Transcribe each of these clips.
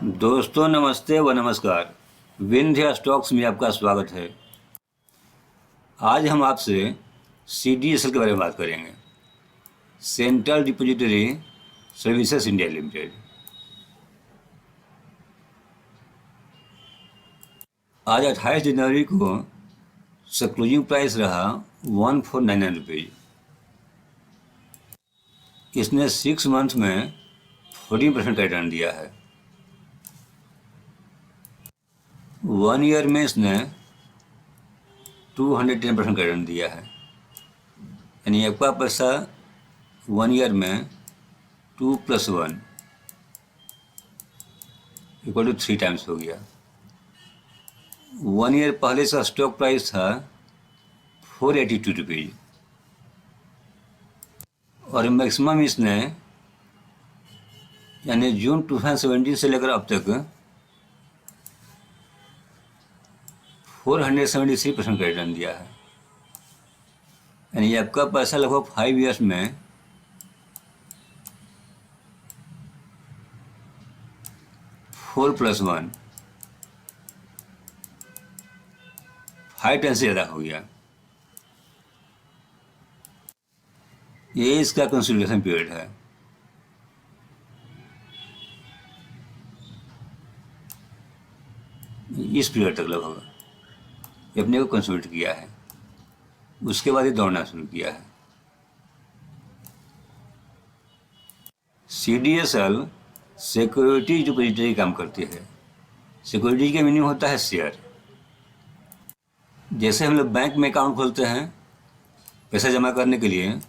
दोस्तों नमस्ते व नमस्कार। विंध्य स्टॉक्स में आपका स्वागत है। आज हम आपसे CDSL के बारे में बात करेंगे, central depository services India limited. आज 28 जनवरी को इसका क्लोजिंग प्राइस रहा 1499 रुपीज़। इसने 6 मंथ में 14% का रिटर्न दिया है। 1 ईयर में इसने 210% का रिटर्न दिया है। यानी आपका पैसा 1 ईयर में 2 + 1 = 3 टाइम्स हो गया। 1 ईयर पहले इसका स्टॉक प्राइस था 482 रुपीज़ और मैक्सिमम इसने यानी जून 2017 से लेकर अब तक 473% का रिटर्न दिया है। यानी आपका पैसा लगभग 5 ईयर्स में 4 + 1 5 टाइम्स से ज़्यादा हो गया। ये इसका कंसोलिडेशन पीरियड है। इस पीरियड तक लगभग ये अपने को कंसोलिडेट किया है, उसके बाद ये दौड़ना शुरू किया है। CDSL सिक्योरिटी डिपॉजिटरी काम करती है। सिक्योरिटी का मीनिंग होता है शेयर। जैसे हम लोग बैंक में अकाउंट खोलते हैं पैसा जमा करने के लिए,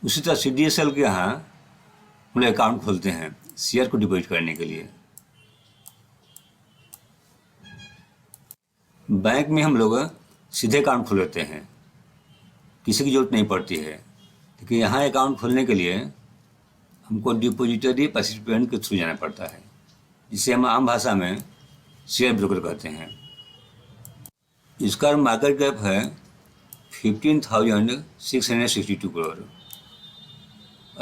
उसी तरह CDSL के यहाँ हम लोग अकाउंट खोलते हैं शेयर को डिपॉजिट करने के लिए। बैंक में हम लोग सीधे अकाउंट खोल लेते हैं, किसी की जरूरत नहीं पड़ती है। लेकिन यहाँ अकाउंट खोलने के लिए हमको डिपॉजिटरी पार्टिसिपेंट के थ्रू जाना पड़ता है, जिसे हम आम भाषा में शेयर ब्रोकर कहते हैं। इसका मार्केट कैप है 15,662 करोड़।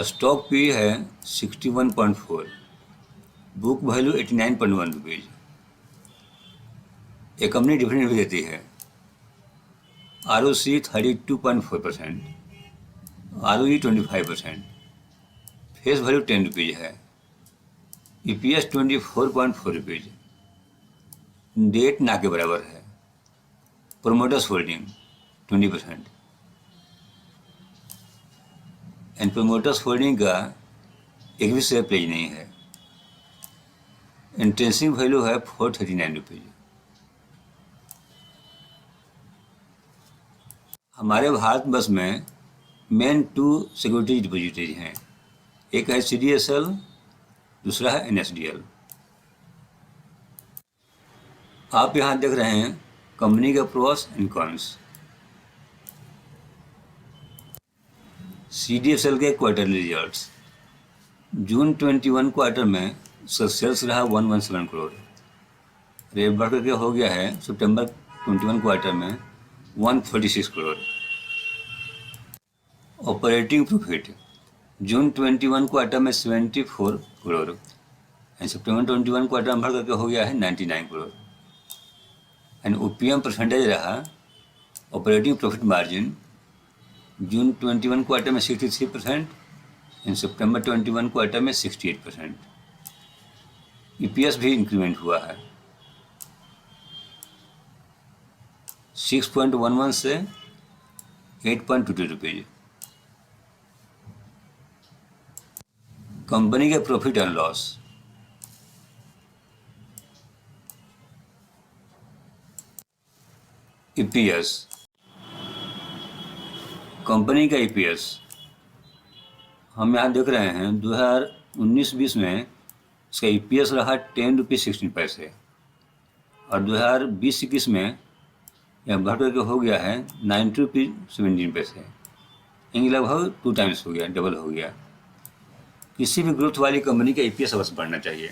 स्टॉक पी है 61.4, बुक वैल्यू 89.1 रुपीज़। ये कंपनी डिविडेंड भी देती है। ROC 32.4%, ROE 25%, face value 10 rupees है। EPS 24.4 रुपीज़, डेट ना के बराबर है। Promoters holding 20% and promoters holding का एक भी शेयर प्लेज नहीं है। इंट्रेंसिक वैल्यू है 439 रुपीज़। हमारे भारतवर्ष में मेन 2 सिक्योरिटी डिपॉजिटरी हैं, एक है CDSL, दूसरा है NSDL। आप यहाँ देख रहे हैं कंपनी के प्रोस एंड कॉन्स। CDSL के क्वार्टरली रिजल्ट्स। जून 21 क्वार्टर में इसका सेल्स रहा 117 करोड़, रेट बढ़ करके हो गया है सितंबर 21 क्वार्टर में 146 करोड़। ऑपरेटिंग प्रॉफिट जून 21 क्वार्टर में 74 करोड़ एंड सितंबर 21 क्वार्टर में बढ़ करके हो गया है 99 करोड़। एंड OPM परसेंटेज रहा, ऑपरेटिंग प्रॉफिट मार्जिन, जून 21 क्वार्टर में 63% एंड सितंबर 21 क्वार्टर में 68%। EPS भी इंक्रीमेंट हुआ है 6.11 से 8.22 रुपीज़। कंपनी के profit and loss. EPS, company का EPS हम यहाँ देख रहे हैं 2019-20 में इसका EPS रहा 10 रुपीज़ 16 पैसे और 2020-21 में यह बढ़ करके हो गया है 90 रुपीज़ 17 पैसे। यानी लगभग 2 टाइम्स हो गया, डबल हो गया। किसी भी ग्रोथ वाली कंपनी का EPS अवश्य बढ़ना चाहिए।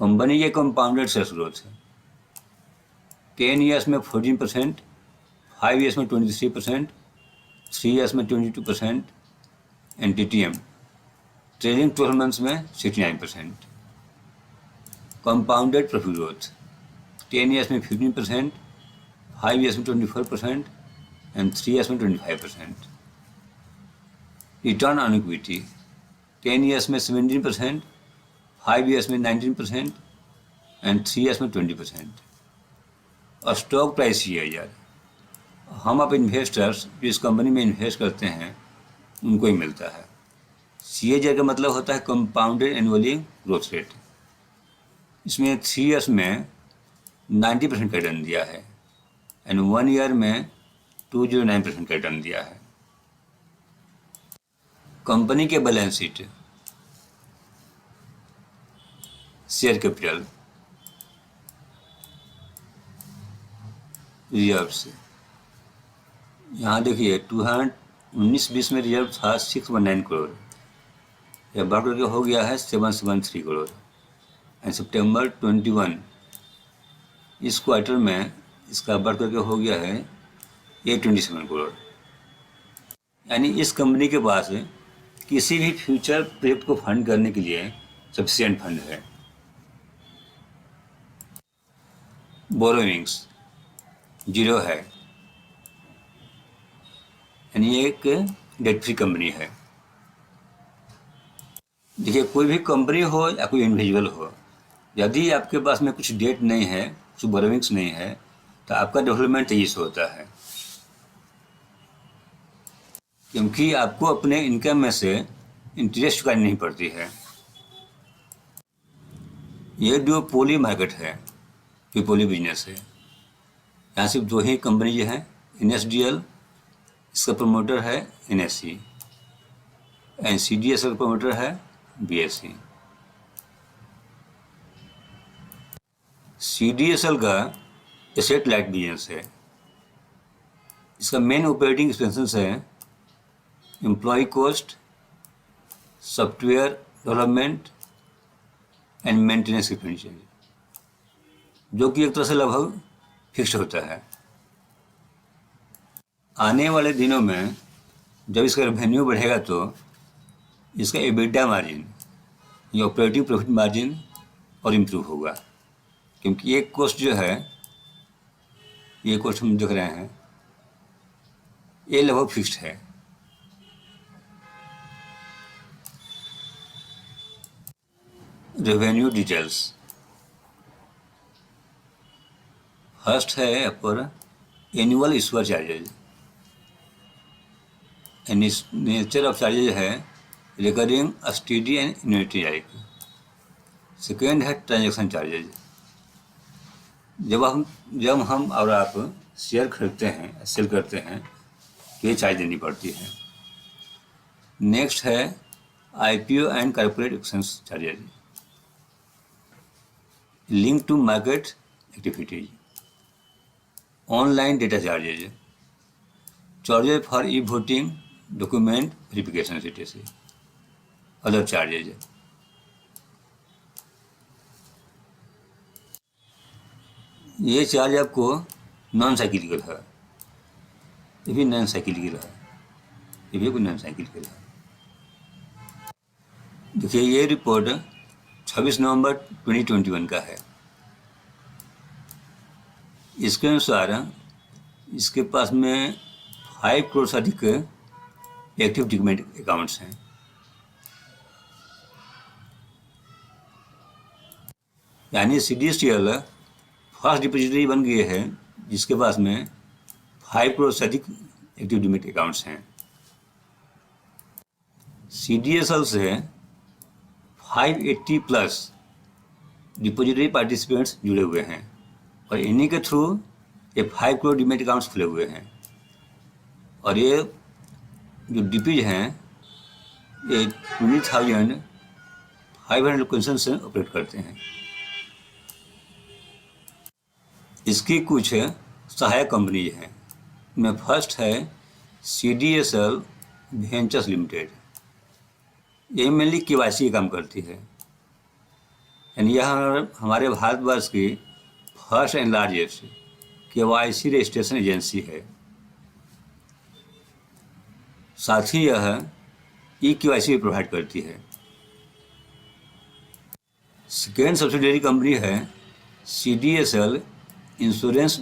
कंपनी के कंपाउंडेड सेल्स ग्रोथ है 10 ईयर्स में 14%, 5 ईयर्स में 23%, 3 ईयर्स में 22% एंड TTM ट्रेलिंग 12 मंथ्स में 69%। कंपाउंडेड प्रॉफिट ग्रोथ 10 ईयर्स में 15%, 5 ईयर्स में 24% एंड 3 ईयर्स में 25%। रिटर्न ऑन इक्विटी 10 ईयर्स में 17%, 5 ईयर्स में 19% एंड 3 ईयर्स में 20%। और स्टॉक प्राइस CAGR, हम आप इन्वेस्टर्स जो इस कंपनी में इन्वेस्ट करते हैं उनको ही मिलता है। CAGR का मतलब होता है कंपाउंडेड एनुअली ग्रोथ रेट। इसमें 3 ईयर्स में 90% का रिटर्न दिया है एंड 1 ईयर में 209% का रिटर्न दिया है। कंपनी के balance sheet, share capital, reserve से यहाँ देखिए 2019-20 में रिजर्व था 619 करोड़, यह बढ़ करके हो गया है 773 करोड़ एंड सितंबर 21 इस क्वार्टर में इसका बढ़ करके हो गया है 827 करोड़। यानी इस कंपनी के पास किसी भी फ्यूचर प्रोजेक्ट को फंड करने के लिए सफिशिएंट फंड है। बोरोइंग्स 0 है, यानी एक डेट फ्री कंपनी है। देखिए कोई भी कंपनी हो या कोई इंडिविजुअल हो, यदि आपके पास में कुछ डेट नहीं है, कुछ बोरोइंग्स नहीं है, तो आपका डेवलपमेंट तेजी से होता है, क्योंकि आपको अपने इनकम में से इंटरेस्ट चुकानी नहीं पड़ती है। ये डुओपोली मार्केट है, डुओपोली बिजनेस है। यहाँ सिर्फ 2 ही कंपनी जो है, NSDL, इसका प्रमोटर है NSE, एंड CDSL का प्रमोटर है BSE। CDSL का एसेट लाइट बिजनेस है। इसका मेन ऑपरेटिंग एक्सपेंसेस है employ cost, software development and maintenance expenditure, जो कि एक तरह से लगभग फिक्स होता है। आने वाले दिनों में जब इसका रेवेन्यू बढ़ेगा तो इसका EBITDA मार्जिन या ऑपरेटिंग प्रॉफिट मार्जिन और इम्प्रूव होगा, क्योंकि एक कॉस्ट जो है, ये कॉस्ट हम देख रहे हैं, ये लगभग फिक्स्ड है। रेवेन्यू डिटेल्स, फर्स्ट है यहाँ पर annual issuer charges, nature of charges है recurring, steady and unity like. Second है ट्रांजैक्शन चार्जेज, जब हम और आप शेयर खरीदते हैं, सेल करते हैं तो ये चार्ज देनी पड़ती है। नेक्स्ट है IPO and corporate exchange charges, link to market activities, online data charges, charges for e-voting document verification etc, other charges. ये चार्ज आपको नॉन साइक्लिकल है, ये भी नॉन साइक्लिकल है, ये भी कोई नॉन साइक्लिकल है। देखिए ये रिपोर्ट 26 नवंबर 2021 का है। इसके अनुसार इसके पास में 5 करोड़ से अधिक एक्टिव डिमैट अकाउंट्स हैं। यानी CDSL फर्स्ट डिपॉजिटरी बन गए हैं जिसके पास में 5 करोड़ से अधिक एक्टिव डिमैट अकाउंट्स हैं। CDSL से 580 प्लस डिपॉजिटरी पार्टिसिपेंट्स जुड़े हुए हैं और इन्हीं के थ्रू ये 5 करोड़ डिमैट अकाउंट्स खुले हुए हैं। और ये जो DPs हैं ये 20,500 लोकेशन से ऑपरेट करते हैं। इसकी कुछ सहायक कंपनीज हैं, इनमें फर्स्ट है CDSL वेंचर्स लिमिटेड। ये मेनली KYC काम करती है, यानी यह हमारे भारतवर्ष की first and largest KYC registration agency है। साथ ही यह eKYC भी प्रोवाइड करती है, सेकेंड सब्सिडियरी कंपनी है CDSL इंश्योरेंस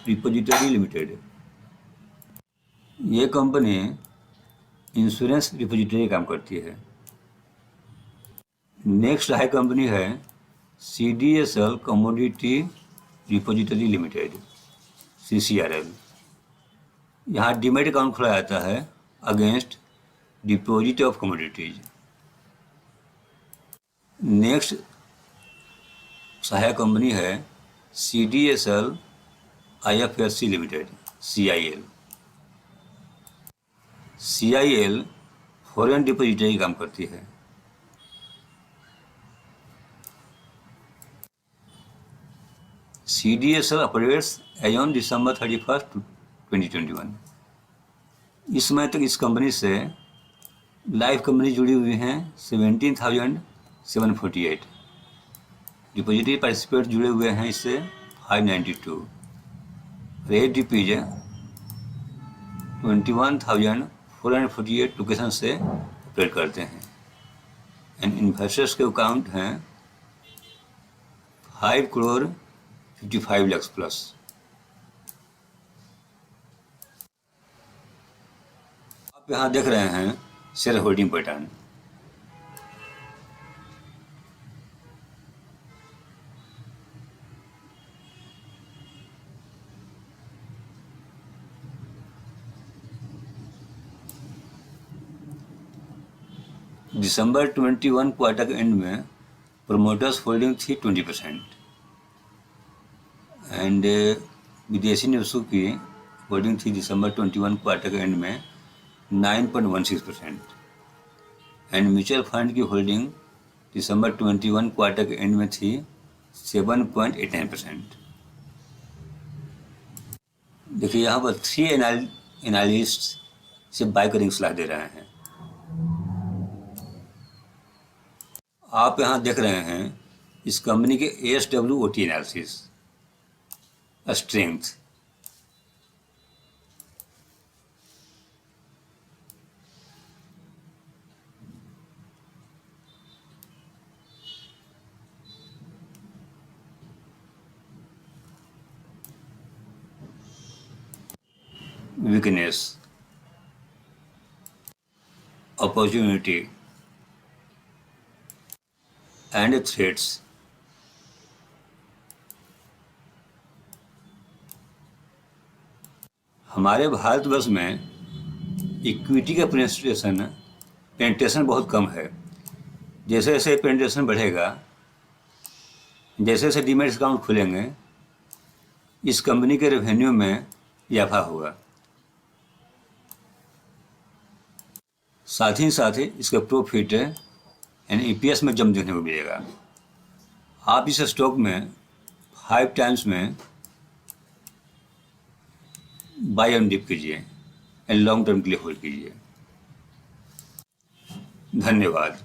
रिपोजिटरी लिमिटेड। ये कंपनी इंश्योरेंस रिपोजिटरी काम करती है। नेक्स्ट हाई कंपनी है CDSL commodity repository limited CCRL। यहाँ डीमैट अकाउंट खोला जाता है against deposit of commodities. Next सहायक कंपनी है CDSL IFSC limited CIL। CIL foreign depository काम करती है। CDSL operates as on December 31, 2021। इस समय तक इस कंपनी से लाइफ कंपनी जुड़ी हुई हैं 17,748। डिपॉजिटरी पार्टिसिपेट जुड़े हुए हैं इससे 592। रेट डिपीज 21,448 लोकेशन से ऑपरेट करते हैं। एंड इन्वेस्टर्स के अकाउंट हैं 5,55 लाख प्लस। आप यहाँ देख रहे हैं शेयर होल्डिंग पैटर्न। दिसंबर 21 क्वार्टर के एंड में प्रोमोटर्स होल्डिंग थी 20% एंड विदेशी निवेशकों की होल्डिंग थी दिसंबर 21 क्वार्टर के एंड में 9.16% एंड म्यूचुअल फंड की होल्डिंग दिसंबर 21 क्वार्टर के एंड में थी 7.89%। देखिए यहाँ पर 3 एनालिस्ट से बाय करने की सलाह दे रहे हैं। आप यहाँ देख रहे हैं इस कंपनी के ASWOT analysis strength. Weakness, opportunity and threats. हमारे भारतवर्ष में इक्विटी का पेनिट्रेशन बहुत कम है। जैसे जैसे पेनिट्रेशन बढ़ेगा, जैसे जैसे डीमैट अकाउंट खुलेंगे, इस कंपनी के रेवेन्यू में इजाफा होगा। साथ ही इसका प्रॉफिट यानी EPS में जम देखने को मिलेगा। आप इस स्टॉक में 5 टाइम्स में बाय एंड डिप कीजिए एंड लॉन्ग टर्म के लिए होल्ड कीजिए। धन्यवाद।